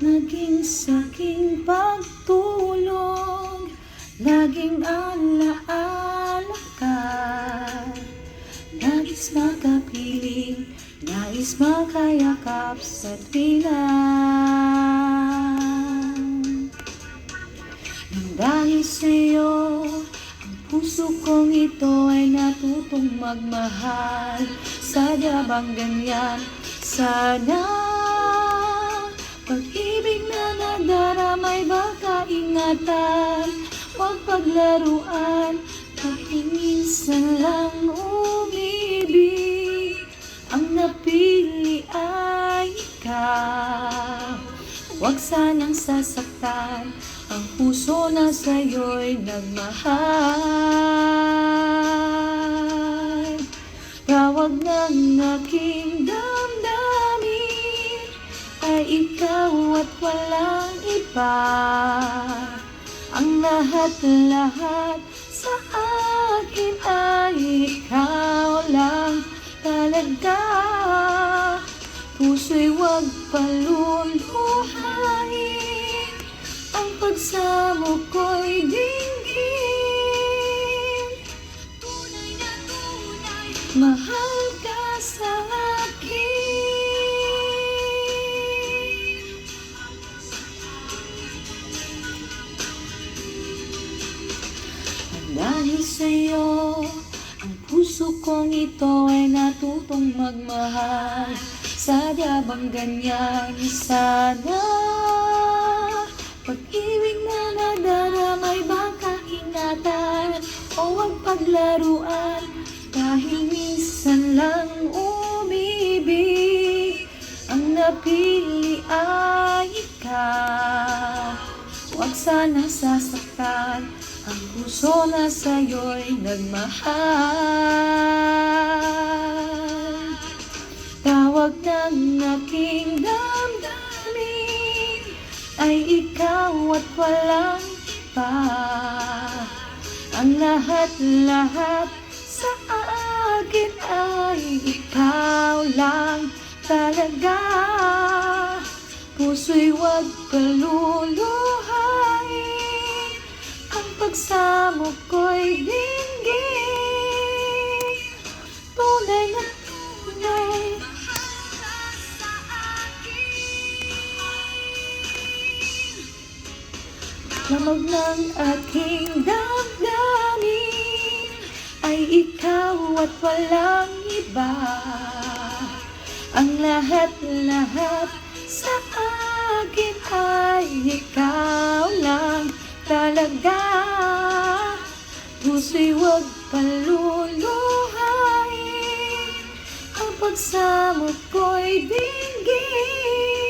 naging saking pagtulog, laging alaala ka. Nais makapiling, nais makayakap sa tuwina. Nang dahil sa'yo, ang puso kong ito ay natutong magmahal. Sadya bang ganyan? Sana pag-ibig na nadaramay baka ingatan, huwag paglaruan, kahit minsan lang umibig. Ang napili ay ikaw, huwag sanang sasaktan ang puso na sa'yo'y nagmahal. Tawag ng aking damdamin ay ikaw at walang iba. Ang lahat-lahat sa akin ay ikaw lang talaga. Puso'y huwag paluluhain, ang pagsamo ko'y dinggin. Tunay na tunay, mahal ka sa akin. Dahil sa'yo, ang puso kong ito ay natutong magmahal. Sadya bang ganyan? Sana pag-ibig na nadaramay baka ingatan, o huwag paglaruan, dahil minsan lang umibig. Ang napili ay ikaw, huwag sana sasaktan ang puso na sa'yo'y nagmahal. Tawag ng aking damdamin ay ikaw at walang iba. Ang lahat-lahat sa akin ay ikaw lang talaga. Puso'y huwag paluluhain, ang pagsamo ko'y dinggin. Tunay na tunay, lamog ng aking damdamin ay ikaw at walang iba. Ang lahat-lahat sa akin ay ikaw lang talaga. Puso'y huwag paluluhain, ang pagsamo ko'y dinggin.